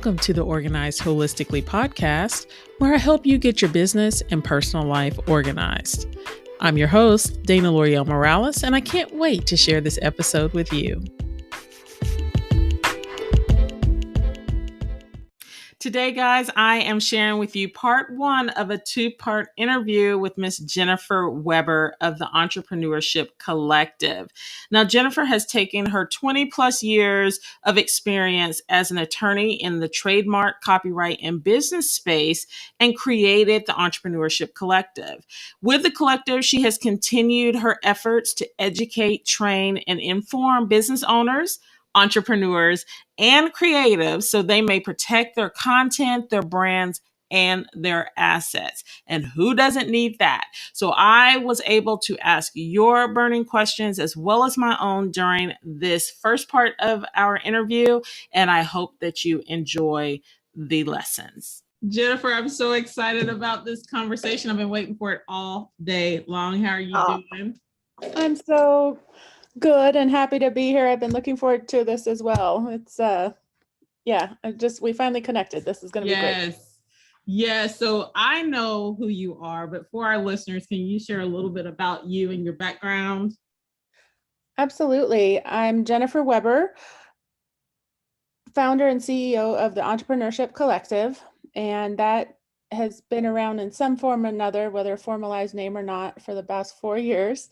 Welcome to the Organized Holistically podcast, where I help you get your business and personal life organized. I'm your host, Dana L'Oreal Morales, and I can't wait to share this episode with you. Today, guys, I am sharing with you part one of a two-part interview with Miss Jennifer Weber of the Entrepreneurship Collective. Now, Jennifer has taken her 20 plus years of experience as an attorney in the trademark, copyright, and business space and created the Entrepreneurship Collective. With the collective, she has continued her efforts to educate, train, and inform business owners, entrepreneurs, and creatives so they may protect their content, their brands, and their assets. And who doesn't need that? So I was able to ask your burning questions as well as my own during this first part of our interview, and I hope that you enjoy the lessons. Jennifer, I'm so excited about this conversation. I've been waiting for it all day long. How are you doing? I'm so good and happy to be here. I've been looking forward to this as well. It's we finally connected. This is going to be great. Yes. So I know who you are, but for our listeners, can you share a little bit about you and your background? Absolutely. I'm Jennifer Weber, founder and CEO of the Entrepreneurship Collective, and that has been around in some form or another, whether a formalized name or not, for the past 4 years.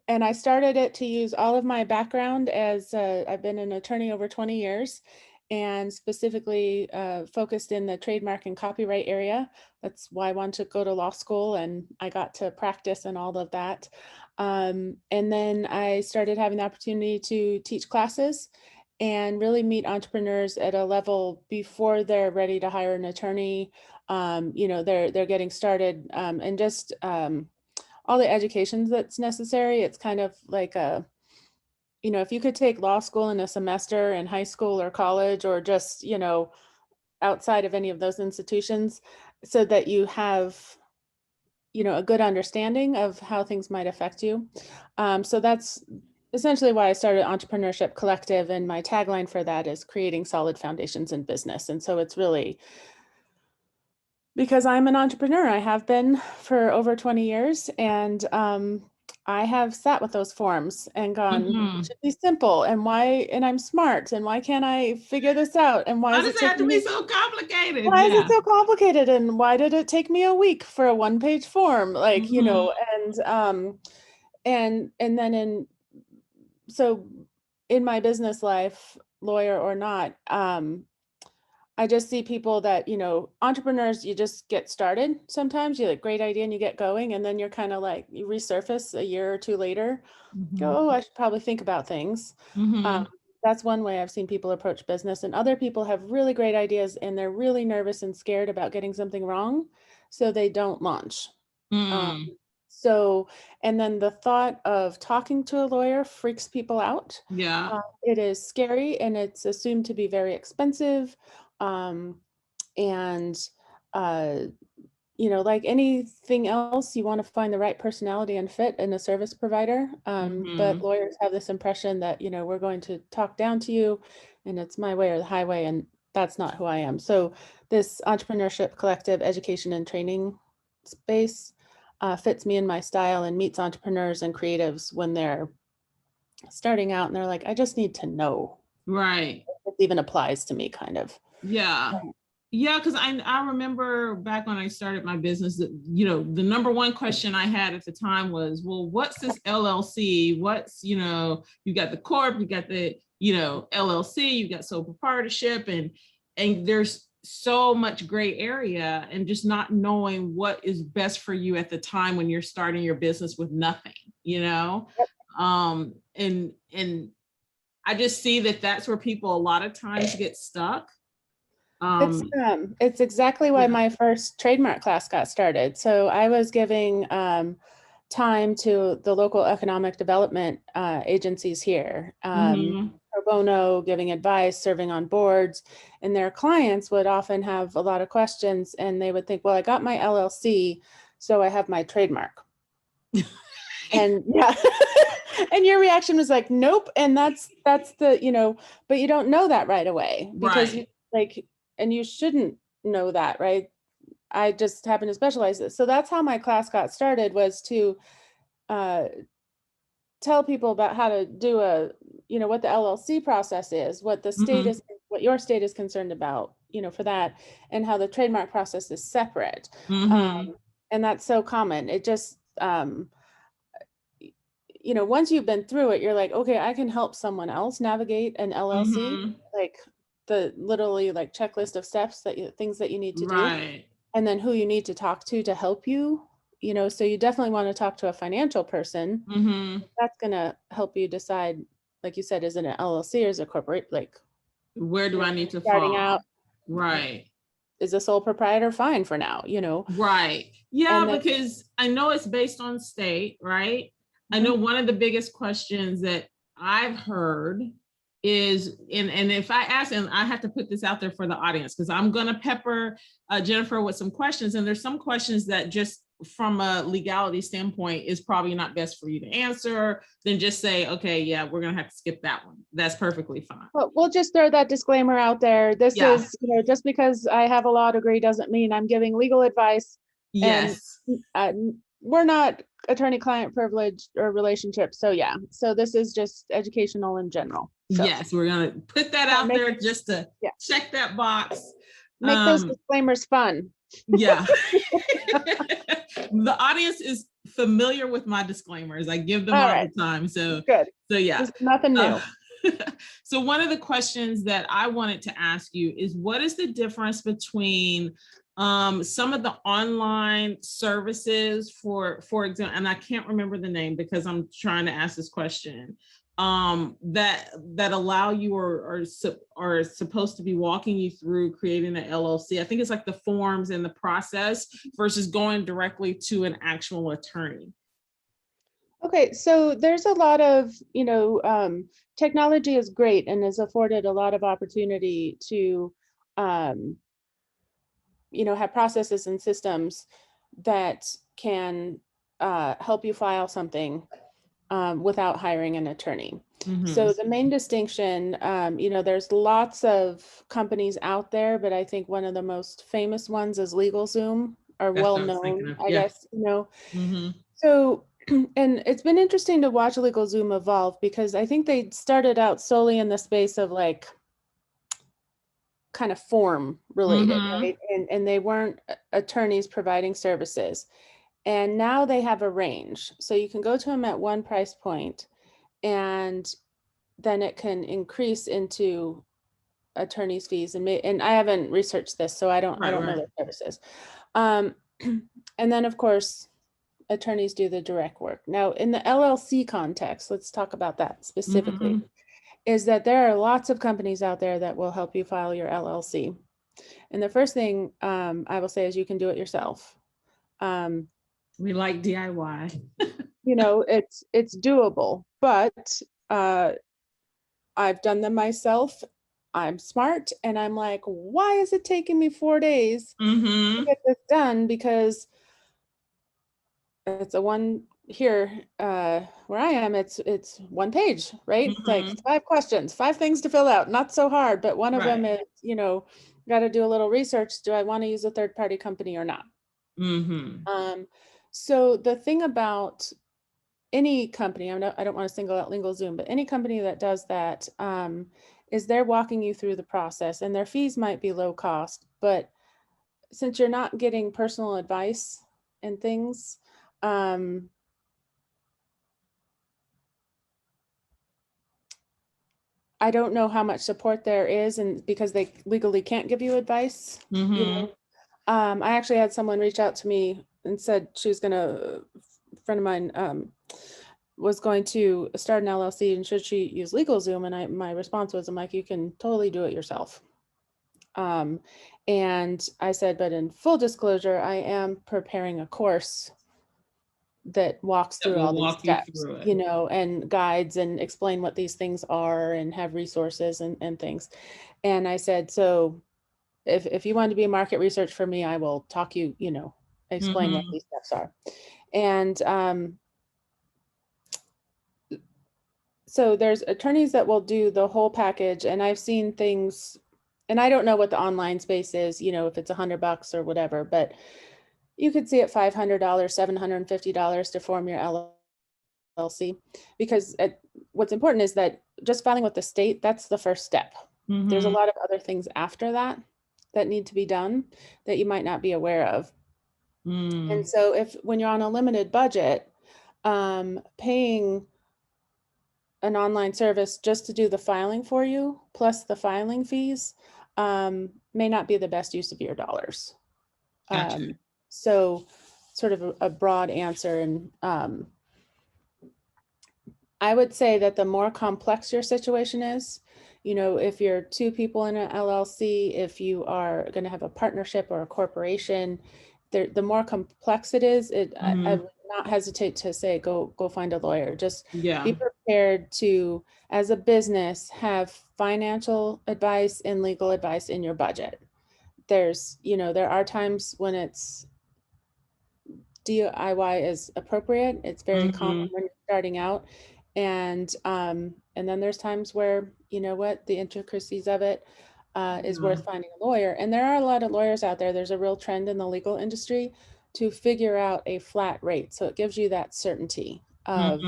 And I started it to use all of my background as I've been an attorney over 20 years and specifically focused in the trademark and copyright area. That's why I wanted to go to law school, and I got to practice and all of that. And then I started having the opportunity to teach classes and really meet entrepreneurs at a level before they're ready to hire an attorney. They're getting started and just all the education that's necessary. It's kind of like if you could take law school in a semester in high school or college, or just, outside of any of those institutions, so that you have, a good understanding of how things might affect you. So that's essentially why I started Entrepreneurship Collective. And my tagline for that is creating solid foundations in business. And so it's really because I'm an entrepreneur. I have been for over 20 years, and I have sat with those forms and gone, it should be simple, and I'm smart, and why can't I figure this out? And why does it have to be so complicated? Why is it so complicated? And why did it take me a week for a one-page form? So in my business life, lawyer or not, I just see people that, entrepreneurs, you just get started. Sometimes you have a great idea and you get going, and then you're kind of like, you resurface a year or two later, go, I should probably think about things. That's one way I've seen people approach business. And other people have really great ideas and they're really nervous and scared about getting something wrong, so they don't launch. And then the thought of talking to a lawyer freaks people out. It is scary, and it's assumed to be very expensive. Like anything else, you want to find the right personality and fit in a service provider. But lawyers have this impression that, we're going to talk down to you and it's my way or the highway. And that's not who I am. So this Entrepreneurship Collective education and training space fits me in my style and meets entrepreneurs and creatives when they're starting out and they're like, I just need to know. Right. It even applies to me, kind of. Yeah, because I remember back when I started my business, the number one question I had at the time was, well, what's this LLC? What's, you got the corp, you got the, LLC, you got sole proprietorship, and there's so much gray area, and just not knowing what is best for you at the time when you're starting your business with nothing, and I just see that that's where people a lot of times get stuck. It's exactly why my first trademark class got started. So I was giving time to the local economic development agencies here, pro bono, giving advice, serving on boards, and their clients would often have a lot of questions, and they would think, well, I got my LLC, so I have my trademark. And And your reaction was like, nope. And that's the, but you don't know that right away because you Right. like, and you shouldn't know that, right? I just happen to specialize this. So that's how my class got started, was to uh, tell people about how to do what the LLC process is, what the state Mm-hmm. is, what your state is concerned about, for that, and how the trademark process is separate. Mm-hmm. And that's so common. It just, once you've been through it, you're like, okay, I can help someone else navigate an LLC, Mm-hmm. like the literally like checklist of steps things that you need to do, Right. and then who you need to talk to help you, so you definitely want to talk to a financial person. Mm-hmm. That's going to help you decide, like you said, is it an LLC or is it a corporate? Like, Where do I need to starting out, fall? Right. is a sole proprietor fine for now, Right. Yeah, and then, because I know it's based on state, right? I know mhm. one of the biggest questions that I've heard is, and if I ask, and I have to put this out there for the audience, because I'm going to pepper Jennifer with some questions, and there's some questions that just from a legality standpoint is probably not best for you to answer, then just say, okay, yeah, we're going to have to skip that one. That's perfectly fine. Well, we'll just throw that disclaimer out there. This Yeah. is, just because I have a law degree doesn't mean I'm giving legal advice. And Yes. uh, we're not attorney-client privilege or relationship. So yeah, so this is just educational in general. So Yes, we're going to put that out make, there just to yeah, check that box. make those disclaimers fun. Yeah. The audience is familiar with my disclaimers. I give them all right, the time. So good. yeah. This is nothing new. So one of the questions that I wanted to ask you is, what is the difference between some of the online services, for example, and I can't remember the name because I'm trying to ask this question, that allow you or are supposed to be walking you through creating an LLC. I think it's like the forms and the process versus going directly to an actual attorney. Okay, so there's a lot of, technology is great and has afforded a lot of opportunity to, um, have processes and systems that can help you file something without hiring an attorney. Mm-hmm. So the main distinction, there's lots of companies out there, but I think one of the most famous ones is LegalZoom, or That's well what I was thinking known, of. I Yeah. guess, Mm-hmm. So, and it's been interesting to watch LegalZoom evolve, because I think they started out solely in the space of like kind of form related, Mm-hmm. right? And they weren't attorneys providing services. And now they have a range. So you can go to them at one price point, and then it can increase into attorney's fees. And I haven't researched this, so I don't know Right. their services. Um, and then of course, attorneys do the direct work. Now, in the LLC context, let's talk about that specifically, Mm-hmm. is that there are lots of companies out there that will help you file your LLC. And the first thing I will say is you can do it yourself. We like DIY. It's doable, but I've done them myself. I'm smart, and I'm like, why is it taking me 4 days to Mm-hmm. get this done? Because it's a one here where I am, it's one page, right? It's like Mm-hmm. 5 questions, 5 things to fill out, not so hard, but one of Right. them is, got to do a little research. Do I want to use a third party company or not? Mm-hmm. So the thing about any company, I don't want to single out LegalZoom, but any company that does that, is they're walking you through the process, and their fees might be low cost, but since you're not getting personal advice and things, um, I don't know how much support there is, and because they legally can't give you advice, Mm-hmm. I actually had someone reach out to me and said she was gonna, a friend of mine, was going to start an LLC, and should she use LegalZoom? And my response was, I'm like, you can totally do it yourself. And I said, but in full disclosure, I am preparing a course that walks That through will all these walk you steps, through it. and guides and explain what these things are and have resources and things. And I said, so if you want to be market research for me, I will talk you, explain what Mm-hmm. these steps are. And So there's attorneys that will do the whole package, and I've seen things, and I don't know what the online space is, if it's $100 or whatever, but you could see it $500, $750 to form your LLC, because what's important is that just filing with the state, that's the first step. There's a lot of other things after that that need to be done that you might not be aware of. And so when you're on a limited budget, paying an online service just to do the filing for you, plus the filing fees, may not be the best use of your dollars. Gotcha. So sort of a broad answer. And I would say that the more complex your situation is, if you're two people in an LLC, if you are going to have a partnership or a corporation, the more complex it is, I would not hesitate to say, go find a lawyer. Just be prepared to, as a business, have financial advice and legal advice in your budget. There are times when it's DIY is appropriate. It's very common when you're starting out. And then there's times where, the intricacies of it is worth finding a lawyer. And there are a lot of lawyers out there. There's a real trend in the legal industry to figure out a flat rate. So it gives you that certainty of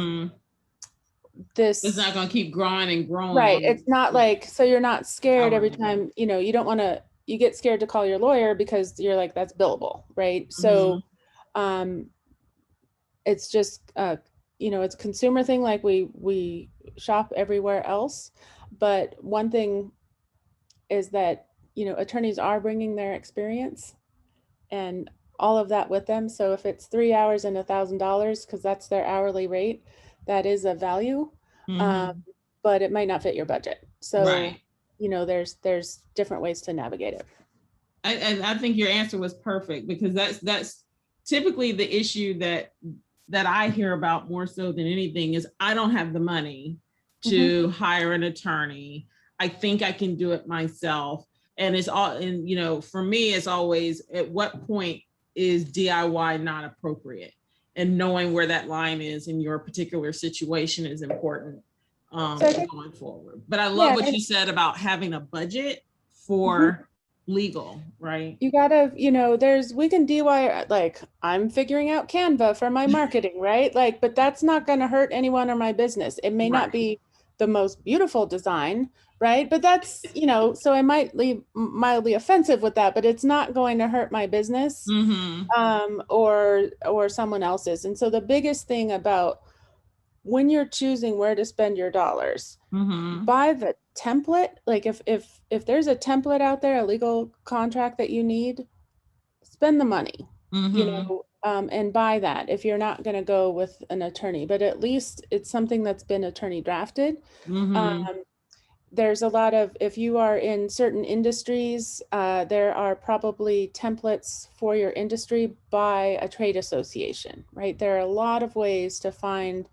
this. It's not going to keep growing and growing. Right. It's not like, so you're not scared every time, you don't want to, you get scared to call your lawyer because you're like, that's billable. Right. So it's just, it's a consumer thing. Like we shop everywhere else. But one thing is that, attorneys are bringing their experience and all of that with them. So if it's 3 hours and $1,000, because that's their hourly rate, that is a value, but it might not fit your budget. So, there's different ways to navigate it. I think your answer was perfect, because that's typically the issue that I hear about more so than anything is I don't have the money to hire an attorney. I think I can do it myself. And it's all, and for me, it's always, at what point is DIY not appropriate? And knowing where that line is in your particular situation is important going forward. But I love what you said about having a budget for legal, right? You gotta, we can DIY, like I'm figuring out Canva for my marketing, right? Like, but that's not going to hurt anyone or my business. It may not be the most beautiful design, right? But that's, so I might be mildly offensive with that, but it's not going to hurt my business or someone else's. And so the biggest thing about when you're choosing where to spend your dollars, buy the template. Like if there's a template out there, a legal contract that you need, spend the money, and buy that if you're not going to go with an attorney, but at least it's something that's been attorney drafted. There's a lot of, if you are in certain industries, there are probably templates for your industry by a trade association, right? There are a lot of ways to find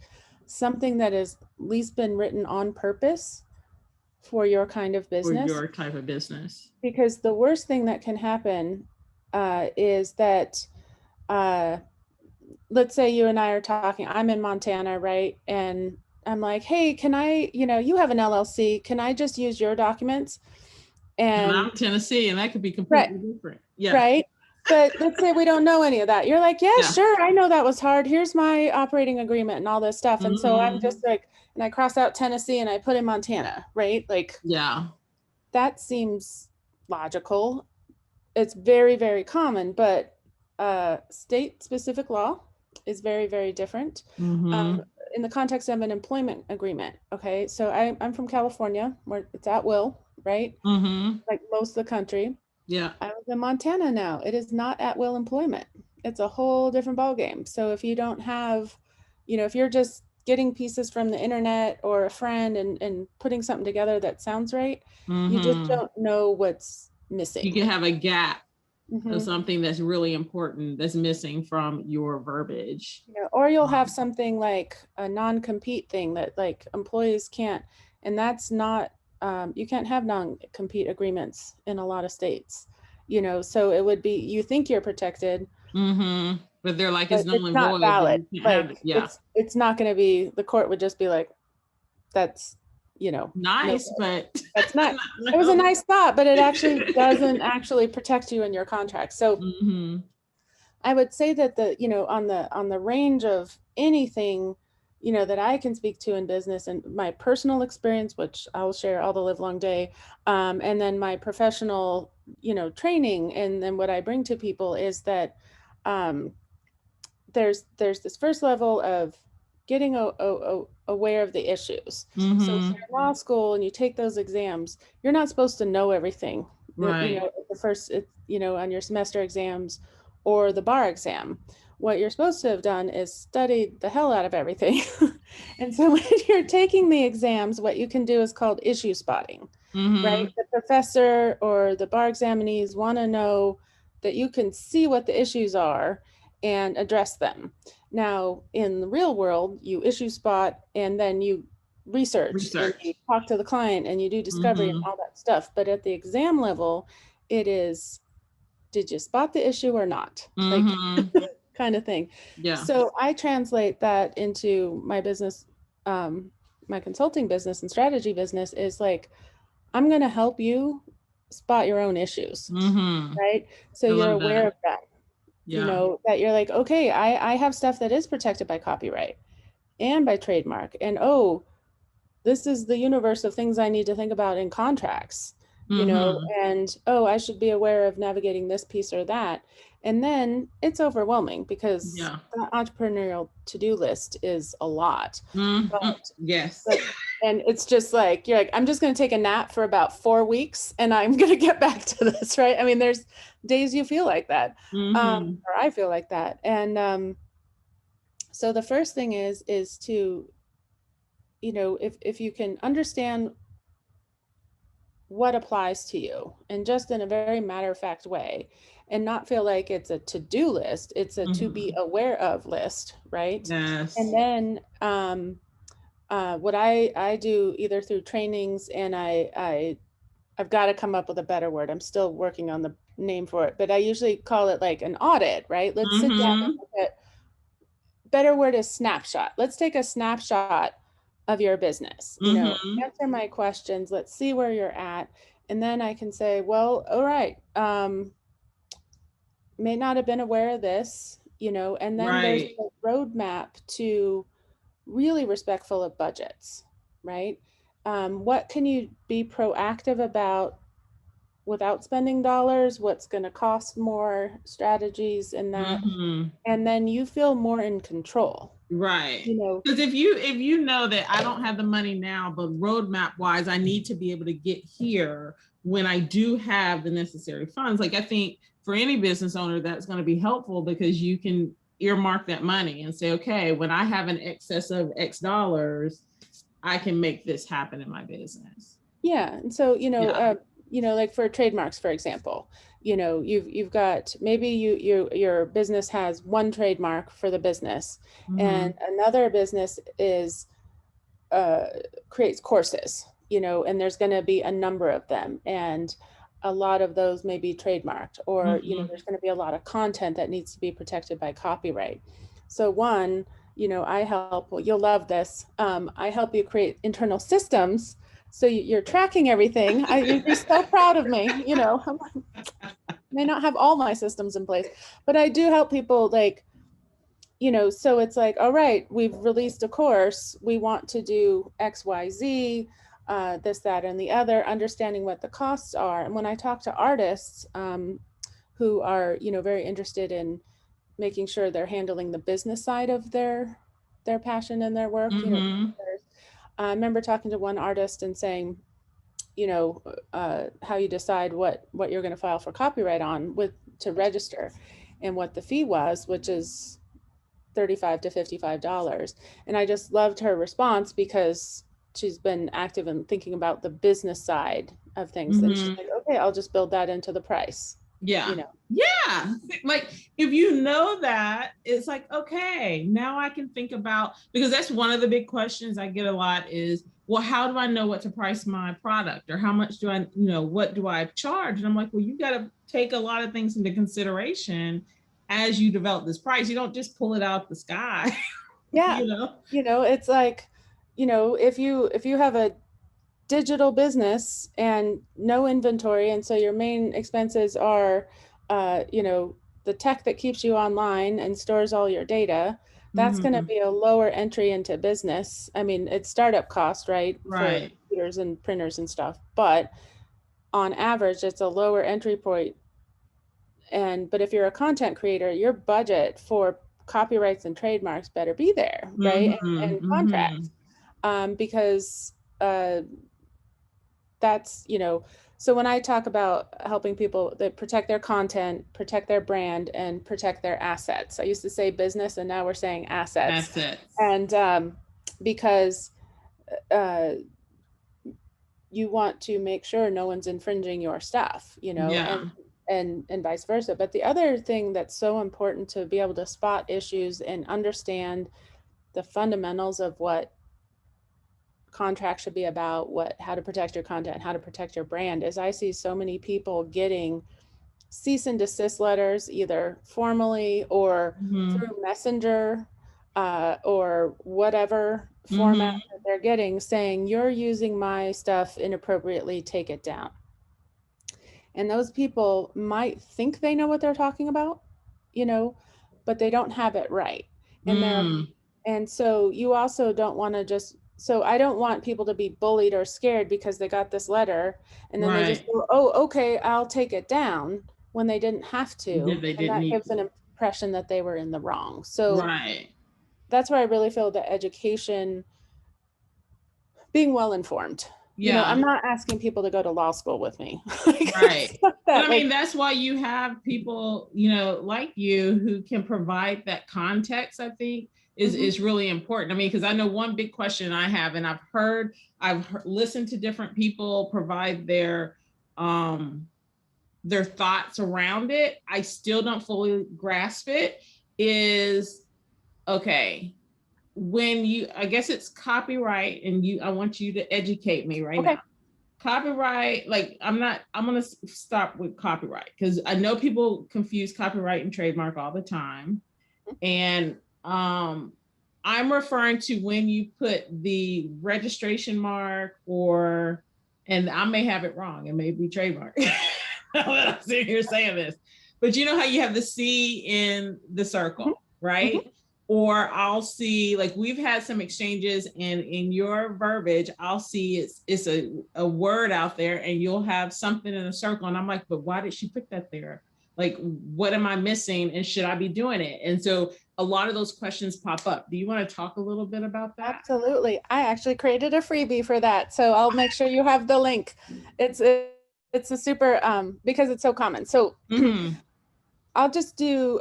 something that has at least been written on purpose for your kind of business. For your type of business. Because the worst thing that can happen is that, let's say you and I are talking, I'm in Montana, right? And I'm like, hey, can I, you have an LLC, can I just use your documents? And I'm in Tennessee, and that could be completely different. Yeah. Right. But let's say we don't know any of that. You're like, yeah, sure. I know that was hard. Here's my operating agreement and all this stuff. And so I'm just like, and I cross out Tennessee and I put in Montana, right? Like, that seems logical. It's very, very common, but state specific law is very, very different. In the context of an employment agreement. Okay. So I'm from California, where it's at will, right? Like most of the country. Yeah. I live in Montana now. It is not at will employment. It's a whole different ballgame. So if you don't have, if you're just getting pieces from the internet or a friend and putting something together that sounds right, you just don't know what's missing. You can have a gap of something that's really important that's missing from your verbiage. Or you'll have something like a non-compete thing that like employees can't, and that's not, you can't have non-compete agreements in a lot of states, so it would be, you think you're protected, but they're like, it's not valid. Like, yeah, it's not going to be, the court would just be like, that's, you know, no, Nice, but that's not, it was a no. nice thought, but it actually doesn't actually protect you in your contract. So Mm-hmm. I would say that the, you know, on the range of anything, you know, that I can speak to in business and my personal experience, which I'll share all the live long day, and then my professional, you know, training, and then what I bring to people is that um, there's this first level of getting aware of the issues. So if Mm-hmm. you're in law school and you take those exams, you're not supposed to know everything. You Right. know, the first, you know, on your semester exams or the bar exam. What you're supposed to have done is studied the hell out of everything. And so when you're taking the exams, what you can do is called issue spotting, right? Mm-hmm. The professor or the bar examinees want to know that you can see what the issues are and address them. Now, in the real world, you issue spot and then you research and you Research. talk to the client and you do discovery and Mm-hmm. all that stuff. But at the exam level, it is, did you spot the issue or not? Like, Mm-hmm. kind of thing. Yeah. So I translate that into my business, um, my consulting business and strategy business is like, I'm going to help you spot your own issues, Mm-hmm. right? So I you're love aware that. of that, you Yeah. know, that you're like, okay, I have stuff that is protected by copyright and by trademark. And oh, this is the universe of things I need to think about in contracts, you know, Mm-hmm. and oh, I should be aware of navigating this piece or that. And then it's overwhelming because Yeah. the entrepreneurial to-do list is a lot. Mm-hmm. But Yes. but and it's just like you're like, I'm just going to take a nap for about 4 weeks and I'm going to get back to this, right? I mean, there's days you feel like that, Mm-hmm. or I feel like that, and so the first thing is to, you know, if you can understand what applies to you and just in a very matter of fact way and not feel like it's a to-do list, it's a to be Mm-hmm. aware of list, right? And Yes. then what I do either through trainings and I've got to come up with a better word. I'm still working on the name for it, but I usually call it like an audit, right? Let's sit down and Mm-hmm. look at, better word is snapshot. Let's take a snapshot of your business, you know, Mm-hmm. answer my questions. Let's see where you're at. And then I can say, well, all right, may not have been aware of this, you know, and then there's Right. a roadmap to really respectful of budgets, right? What can you be proactive about without spending dollars? What's going to cost more, strategies in that? Mm-hmm. And then you feel more in control, Right. you know. Because if you know that I don't have the money now, but roadmap wise, I need to be able to get here when I do have the necessary funds. Like I think for any business owner, that's going to be helpful because you can earmark that money and say, okay, when I have an excess of X dollars, I can make this happen in my business. Yeah, and so Yeah. you know, like for trademarks, for example, you know, you've got maybe your business has one trademark for the business, Mm-hmm. and another business is uh, creates courses, you know, and there's going to be a number of them, and a lot of those may be trademarked, or you know, Mm-hmm. there's going to be a lot of content that needs to be protected by copyright. So one, you know, I help. Well, you'll love this. I help you create internal systems so you're tracking everything. You'd be so proud of me. You know, I may not have all my systems in place, but I do help people like, you know, so it's like, all right, we've released a course, we want to do XYZ, this, that, and the other, understanding what the costs are. And when I talk to artists who are, you know, very interested in making sure they're handling the business side of their passion and their work, you know, Mm-hmm. I remember talking to one artist and saying, you know, how you decide what you're going to file for copyright on with to register, and what the fee was, which is $35 to $55. And I just loved her response because she's been active in thinking about the business side of things. And she's Mm-hmm. like, okay, I'll just build that into the price, you Yeah. know? Yeah. Like if you know that, it's like, okay, now I can think about, because that's one of the big questions I get a lot is, well, how do I know what to price my product, or how much do I, what do I charge? And I'm like, well, you got to take a lot of things into consideration as you develop this price. You don't just pull it out the sky, Yeah. you know? You know, it's like, you know, if you have a digital business and no inventory, and so your main expenses are, you know, the tech that keeps you online and stores all your data, that's going to Hmm. be a lower entry into business. I mean, it's startup cost, right, for Right. computers and printers and stuff, but on average, it's a lower entry point. And but if you're a content creator, your budget for copyrights and trademarks better be there, right? Hmm. And Hmm. contracts, because that's, you know, so when I talk about helping people that protect their content, protect their brand, and protect their assets, I used to say business, and now we're saying assets, Assets. and because uh, you want to make sure no one's infringing your stuff, you know, Yeah. and vice versa. But the other thing that's so important to be able to spot issues and understand the fundamentals of what contract should be about, what how to protect your content, how to protect your brand, is I see so many people getting cease and desist letters, either formally or Hmm. through messenger, or whatever format Hmm. that they're getting, saying you're using my stuff inappropriately, take it down. And those people might think they know what they're talking about, you know, but they don't have it right. And they're Mm. and so you also don't want to just, so I don't want people to be bullied or scared because they got this letter and then they just Right. go, oh, okay, I'll take it down, when they didn't have Did to. they And didn't that need gives to. an impression that they were in the wrong. So Right. that's where I really feel that education, being well informed. You know, Yeah. I'm not asking people to go to law school with me. Like, it's Right. not But that, I mean, like, that's why you have people, like you who can provide that context, I think mhm. is really important. I mean, because I know one big question I have, and listened to different people provide their thoughts around it. I still don't fully grasp it. Is okay when you, I guess it's copyright, and I want you to educate me right Okay. now. Copyright, like I'm gonna stop with copyright because I know people confuse copyright and trademark all the time. And I'm referring to when you put the registration mark, or, and I may have it wrong, it may be trademark. I'm sitting here saying this, but you know how you have the C in the Mhm. circle, Mhm. right? Or I'll see, like, we've had some exchanges, and in your verbiage I'll see it's a word out there, and you'll have something in a circle, and I'm like, but why did she put that there? Like, what am I missing, and should I be doing it? And so a lot of those questions pop up. Do you want to talk a little bit about that? Absolutely. I actually created a freebie for that, so I'll make sure you have the link. It's it's a super, because it's so common. So Mm-hmm. I'll just do,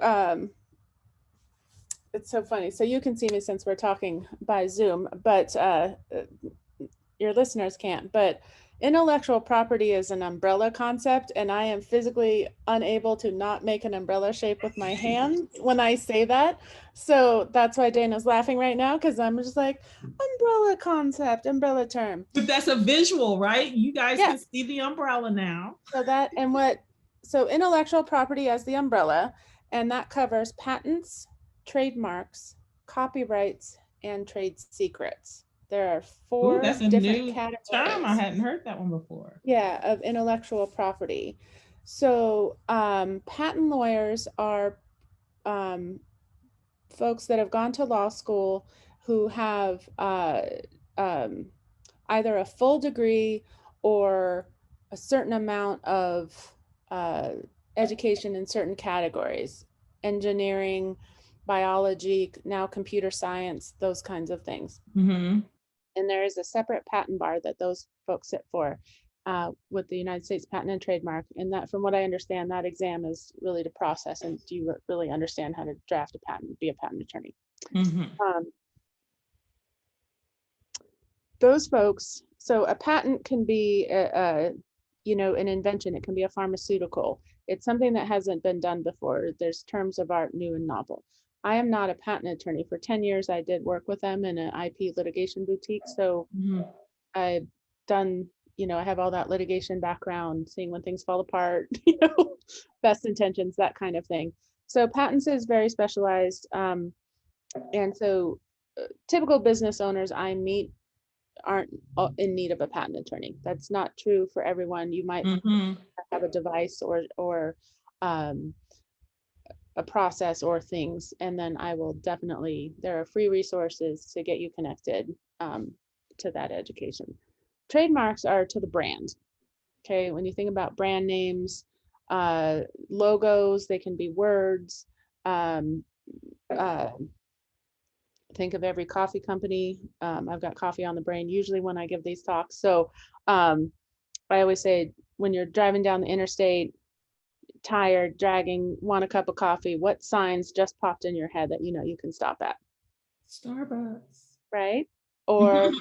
it's so funny. So you can see me since we're talking by Zoom, but your listeners can't. But intellectual property is an umbrella concept, and I am physically unable to not make an umbrella shape with my hands when I say that. So that's why Dana's laughing right now, because I'm just like, umbrella concept, umbrella term. But that's a visual, right? You guys Yeah. can see the umbrella now. So that, and what, so intellectual property as the umbrella, and that covers patents, trademarks, copyrights, and trade secrets. There are Ooh, four that's a different new term. I categories, hadn't heard that one before. yeah, of intellectual property. So patent lawyers are, um, folks that have gone to law school who have, um, either a full degree or a certain amount of uh, education in certain categories: engineering, biology, now computer science, those kinds of things. Mm-hmm. And there is a separate patent bar that those folks sit for, with the United States Patent and Trademark. And that, from what I understand, that exam is really to process and do you really understand how to draft a patent, be a patent attorney. Mm-hmm. Um, those folks, so a patent can be you know, an invention, it can be a pharmaceutical, it's something that hasn't been done before. There's terms of art, new and novel. I am not a patent attorney. For 10 years I did work with them in an IP litigation boutique, so Mm-hmm. I've done, you know, I have all that litigation background, seeing when things fall apart, you know, best intentions, that kind of thing. So patents is very specialized, and so typical business owners I meet aren't in need of a patent attorney. That's not true for everyone. You might have a device or a process or things, and then I will definitely, there are free resources to get you connected to that education. Trademarks are to the brand. Okay, when you think about brand names, logos, they can be words. Think of every coffee company. I've got coffee on the brain usually when I give these talks. So I always say, when you're driving down the interstate, tired, dragging, want a cup of coffee, what signs just popped in your head that you can stop at? Starbucks. Right? Or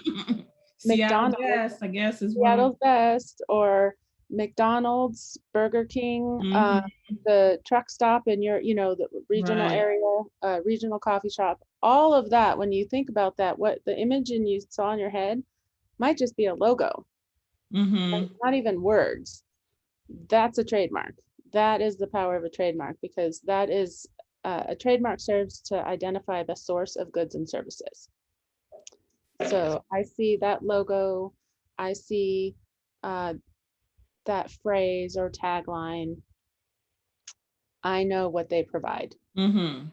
Seattle McDonald's, Best, I guess, is one of Seattle's Best, or McDonald's, Burger King, the truck stop in your, the regional right. area, regional coffee shop, all of that. When you think about that, what the image you saw in your head might just be a logo, not even words. That's a trademark. That is the power of a trademark, because that is a trademark serves to identify the source of goods and services. So I see that logo, I see that phrase or tagline, I know what they provide. The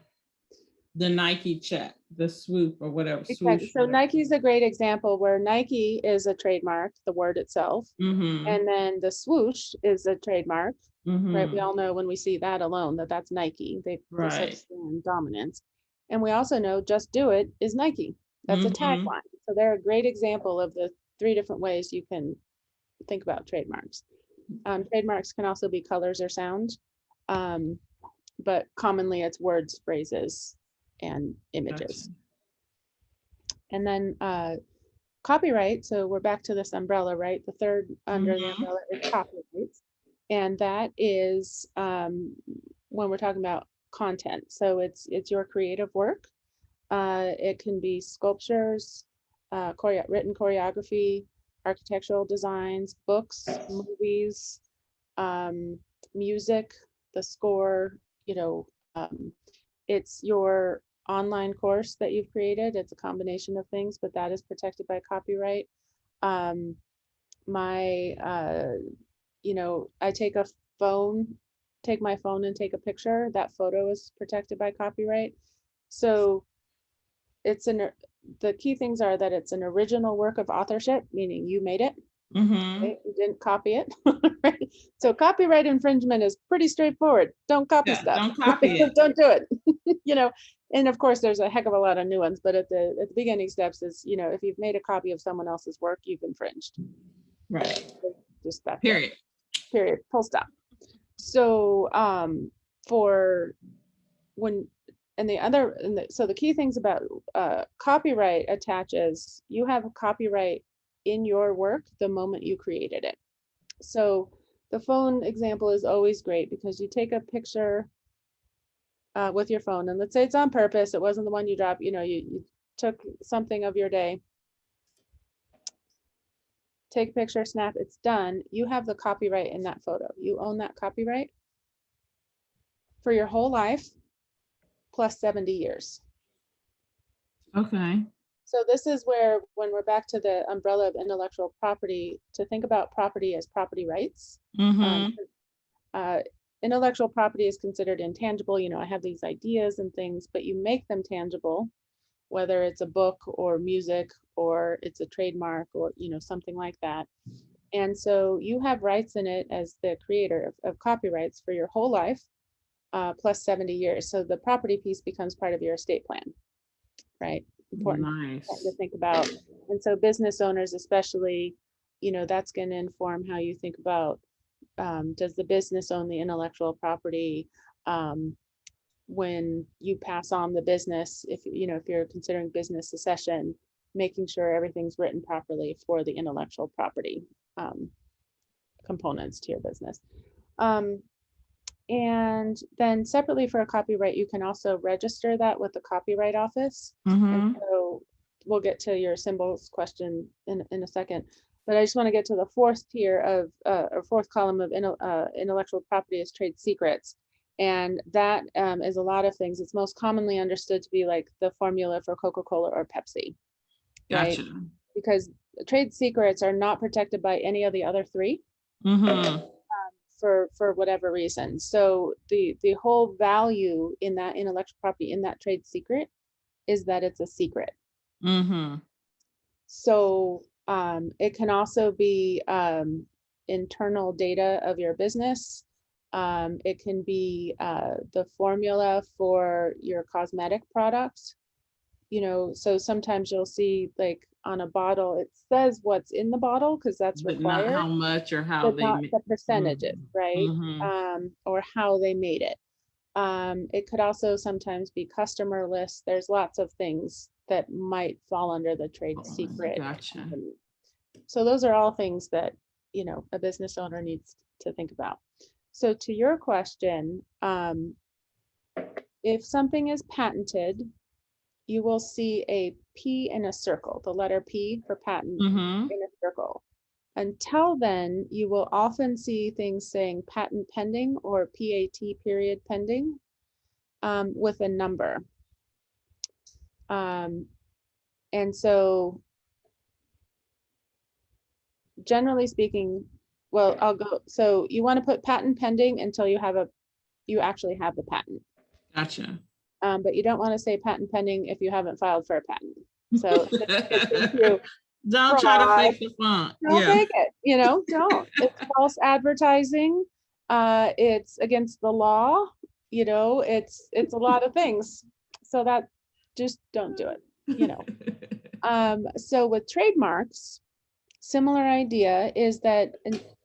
Nike check, the swoop or whatever. Exactly. Swoosh, So whatever. Nike's a great example, where Nike is a trademark, the word itself, and then the swoosh is a trademark, right? We all know when we see that alone that that's Nike. They such dominance. And we also know Just Do It is Nike. That's a tagline. So they're a great example of the 3 different ways you can think about trademarks. Trademarks can also be colors or sound, but commonly it's words, phrases, and images. Gotcha. And then copyright. So we're back to this umbrella, right? The third under the umbrella is copyrights. And that is when we're talking about content. So it's your creative work. It can be sculptures, written choreography, architectural designs, books, movies, music, the score, it's your online course that you've created. It's a combination of things, but that is protected by copyright. I take my phone and take a picture. That photo is protected by copyright. So the key things are that it's an original work of authorship, meaning you made it. Right? You didn't copy it. Right? So copyright infringement is pretty straightforward. Don't copy stuff. Don't copy it. Don't do it. And of course there's a heck of a lot of new ones, but at the beginning steps is, if you've made a copy of someone else's work, you've infringed. Right. Just that. Period. Full stop. So so the key things about copyright attaches, you have a copyright in your work the moment you created it. So the phone example is always great, because you take a picture with your phone, and let's say it's on purpose, it wasn't the one you dropped, you took something of your day, take a picture, snap, it's done. You have the copyright in that photo. You own that copyright for your whole life plus 70 years. Okay. So this is where, when we're back to the umbrella of intellectual property, to think about property as property rights. Intellectual property is considered intangible. I have these ideas and things, but you make them tangible, whether it's a book or music, or it's a trademark, or something like that. And so you have rights in it as the creator of copyrights for your whole life, plus 70 years. So the property piece becomes part of your estate plan, right? Important to think about. And so business owners especially, that's going to inform how you think about, does the business own the intellectual property when you pass on the business? If you're considering business succession, making sure everything's written properly for the intellectual property components to your business. And then separately for a copyright, you can also register that with the Copyright Office. And so we'll get to your symbols question in a second. But I just want to get to the fourth tier of, or fourth column of intellectual property is trade secrets. And that is a lot of things. It's most commonly understood to be like the formula for Coca-Cola or Pepsi, right? Gotcha. Because trade secrets are not protected by any of the other three. Mm-hmm. For whatever reason. So the whole value in that intellectual property, in that trade secret, is that it's a secret. Mm-hmm. So it can also be internal data of your business. It can be the formula for your cosmetic products. So sometimes you'll see like on a bottle, it says what's in the bottle because that's But not required, how much or how but they not make. the percentages, right? Mm-hmm. Or how they made it. It could also sometimes be customer lists. There's lots of things that might fall under the trade Oh, secret gotcha. company. So those are all things that, a business owner needs to think about. So to your question, if something is patented, you will see a P in a circle, the letter P for patent Mm-hmm. in a circle. Until then, you will often see things saying patent pending or PAT period pending with a number. And so generally speaking, well, I'll go. So you want to put patent pending until you actually have the patent. Gotcha. But you don't want to say patent pending if you haven't filed for a patent. So it gives you Don't try to fraud. fake the font. Don't Yeah. fake it, don't. It's false advertising. It's against the law, it's a lot of things. So that just don't do it. So with trademarks, similar idea is that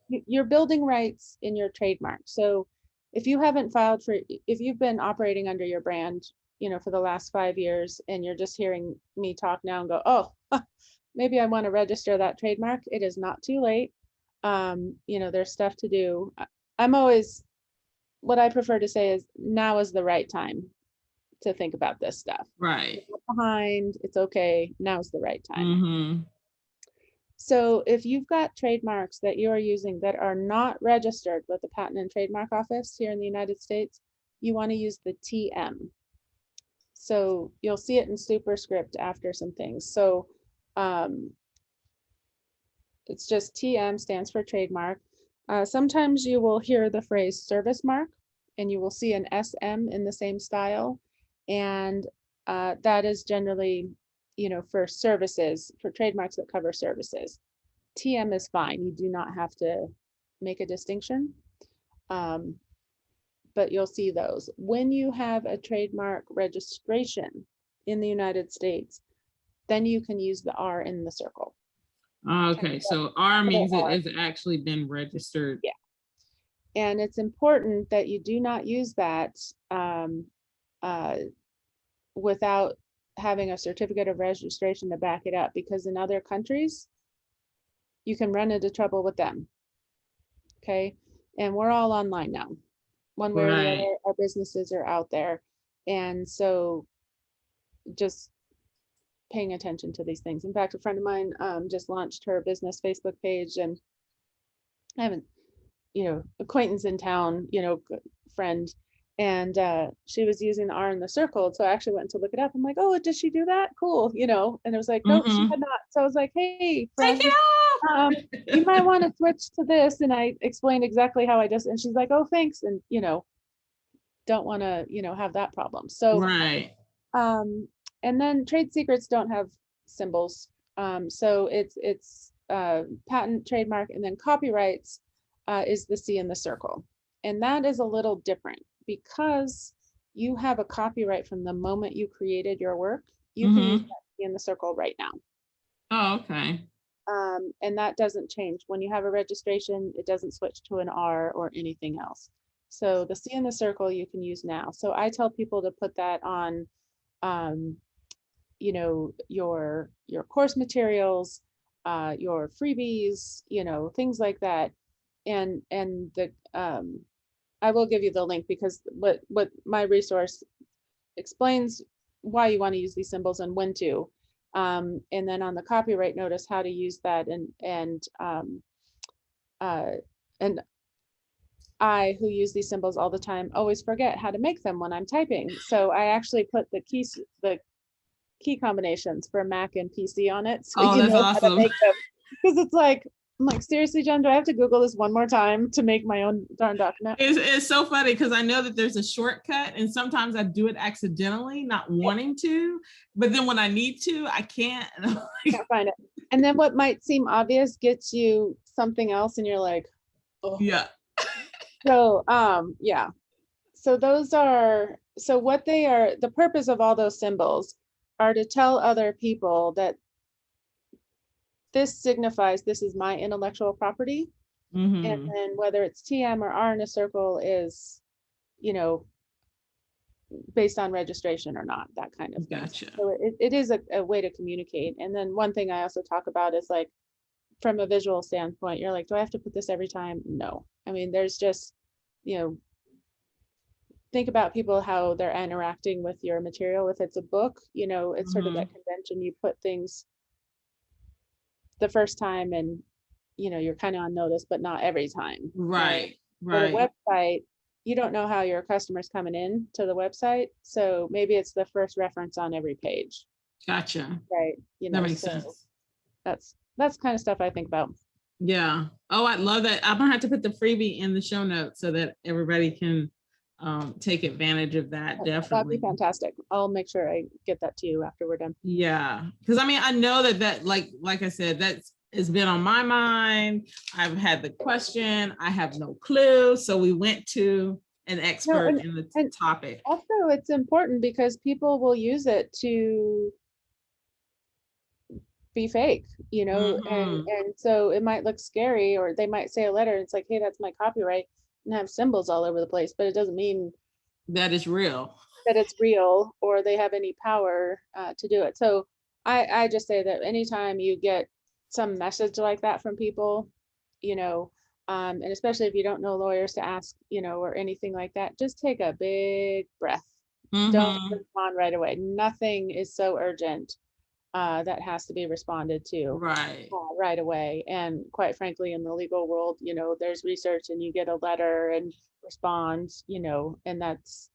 you're building rights in your trademark. So if you haven't filed for, if you've been operating under your brand, for the last 5 years, and you're just hearing me talk now and go, oh, maybe I want to register that trademark, it is not too late. There's stuff to do. What I prefer to say is now is the right time to think about this stuff. Right. Behind, it's okay. Now's the right time. Mm-hmm. So if you've got trademarks that you are using that are not registered with the Patent and Trademark Office here in the United States, you want to use the TM. So you'll see it in superscript after some things. So it's just TM stands for trademark. Sometimes you will hear the phrase service mark, and you will see an SM in the same style. And that is generally, for services, for trademarks that cover services. TM is fine. You do not have to make a distinction. But you'll see those. When you have a trademark registration in the United States, then you can use the R in the circle. Okay, so R means it R. has actually been registered. Yeah. And it's important that you do not use that without having a certificate of registration to back it up, because in other countries, you can run into trouble with them. Okay. And we're all online now. One way or the other, our businesses are out there. And so just paying attention to these things. In fact, a friend of mine just launched her business Facebook page, and I haven't, acquaintance in town, friend, and she was using the R in the circle. So I actually went to look it up. I'm like, oh, did she do that? Cool, and it was like, no, she had not. So I was like, hey, friend, Take it off. you might want to switch to this. And I explained exactly how I just, and she's like, oh, thanks. And, don't want to, have that problem. So, Right. and then trade secrets don't have symbols. So it's patent, trademark, and then copyrights is the C in the circle. And that is a little different because you have a copyright from the moment you created your work. You can use that C in the circle right now. Oh, okay. And that doesn't change. When you have a registration, it doesn't switch to an R or anything else. So the C in the circle you can use now. So I tell people to put that on, your course materials, your freebies, things like that. And the I will give you the link, because what my resource explains why you want to use these symbols and when to. And then on the copyright notice, how to use that, and I, who use these symbols all the time, always forget how to make them when I'm typing. So I actually put the key combinations for Mac and PC on it, so Oh, you that's know how to awesome. make them. Because it's like, I'm like, seriously, Jen, do I have to Google this one more time to make my own darn document? It's so funny because I know that there's a shortcut, and sometimes I do it accidentally, not wanting to, but then when I need to, I can't. Can't find it. And then what might seem obvious gets you something else, and you're like, oh. Yeah. So, yeah. So what they are, the purpose of all those symbols are to tell other people that this signifies this is my intellectual property. Mm-hmm. And then whether it's TM or R in a circle is, you know, based on registration or not, that kind of thing. Gotcha. So it is a way to communicate. And then one thing I also talk about is like, from a visual standpoint, you're like, do I have to put this every time? No. I mean, there's just, you know, think about people, how they're interacting with your material. If it's a book, you know, it's sort of that convention, you put things the first time and, you know, you're kind of on notice, but not every time. Right. For the Right. website, you don't know how your customer's coming in to the website. So maybe it's the first reference on every page. Gotcha. Right. You know, That makes so sense. that's kind of stuff I think about. Yeah. Oh, I love that. I'm gonna have to put the freebie in the show notes so that everybody can take advantage of that. That'd be Definitely. fantastic. I'll make sure I get that to you after we're done. Yeah. Because I mean, I know that like I said, that's has been on my mind. I've had the question. I have no clue. So we went to an expert in the topic. Also, it's important because people will use it to be fake, you know, and so it might look scary, or they might say a letter. It's like, hey, that's my copyright, and have symbols all over the place, but it doesn't mean that is real, that it's real, or they have any power to do it. So I just say that anytime you get some message like that from people, you know, and especially if you don't know lawyers to ask, you know, or anything like that, just take a big breath. Don't respond right away. Nothing is so urgent that has to be responded to right away. And quite frankly, in the legal world, you know, there's research and you get a letter and respond, you know, and that's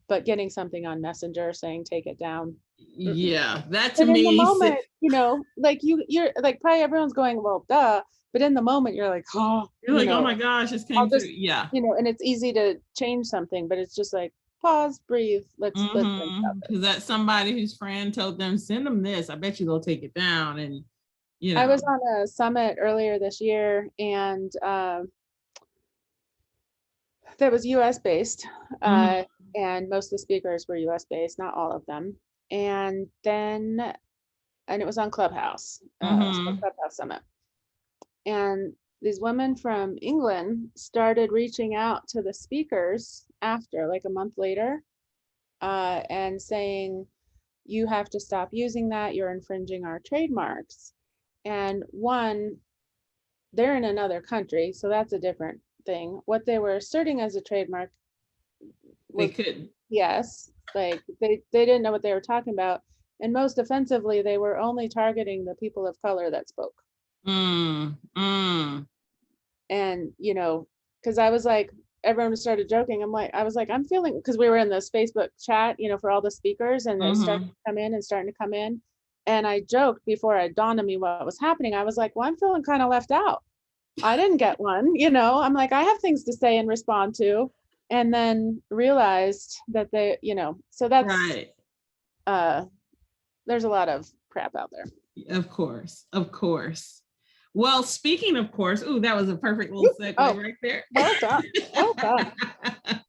but getting something on Messenger saying take it down. Yeah, that to and me, in the moment, you know, like you're like, probably everyone's going, well, duh. But in the moment, you're like, oh, you're like, oh my gosh, this came through. Yeah, you know, and it's easy to change something, but it's just like, pause, breathe. Let's think about it. Because that's somebody whose friend told them, send them this. I bet you they'll take it down. And you know, I was on a summit earlier this year, and that was US based, and most of the speakers were US based, not all of them. And it was on Clubhouse, Clubhouse Summit. And these women from England started reaching out to the speakers after, like a month later, and saying, you have to stop using that, you're infringing our trademarks. And one, they're in another country, so that's a different thing. What they were asserting as a trademark was, they could, yes, like they didn't know what they were talking about. And most offensively, they were only targeting the people of color that spoke. And, you know, because I was like, everyone started joking. I was like, I'm feeling, because we were in this Facebook chat, you know, for all the speakers, and they started to come in. And I joked before it dawned on me what was happening. I was like, well, I'm feeling kind of left out. I didn't get one, you know, I'm like, I have things to say and respond to. And then realized that they, you know, so that's right. There's a lot of crap out there. Of course. Well, speaking of course, that was a perfect little segue right there. Well done. Well done.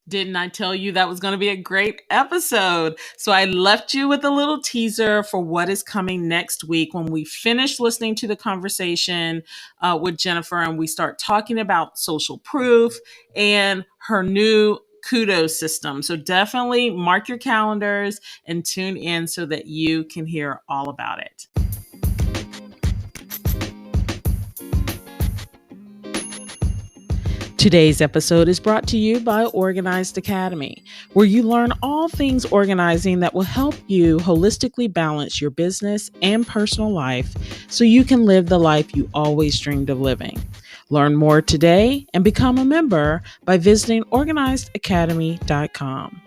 Didn't I tell you that was going to be a great episode? So I left you with a little teaser for what is coming next week when we finish listening to the conversation with Jennifer and we start talking about social proof and her new kudos system. So definitely mark your calendars and tune in so that you can hear all about it. Today's episode is brought to you by Organized Academy, where you learn all things organizing that will help you holistically balance your business and personal life so you can live the life you always dreamed of living. Learn more today and become a member by visiting organizedacademy.com.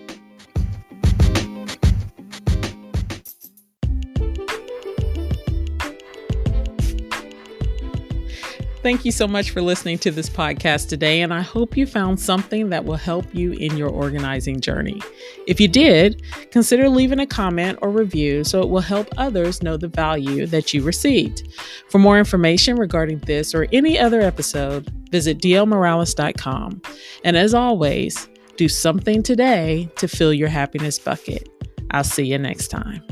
Thank you so much for listening to this podcast today, and I hope you found something that will help you in your organizing journey. If you did, consider leaving a comment or review so it will help others know the value that you received. For more information regarding this or any other episode, visit dlmorales.com. And as always, do something today to fill your happiness bucket. I'll see you next time.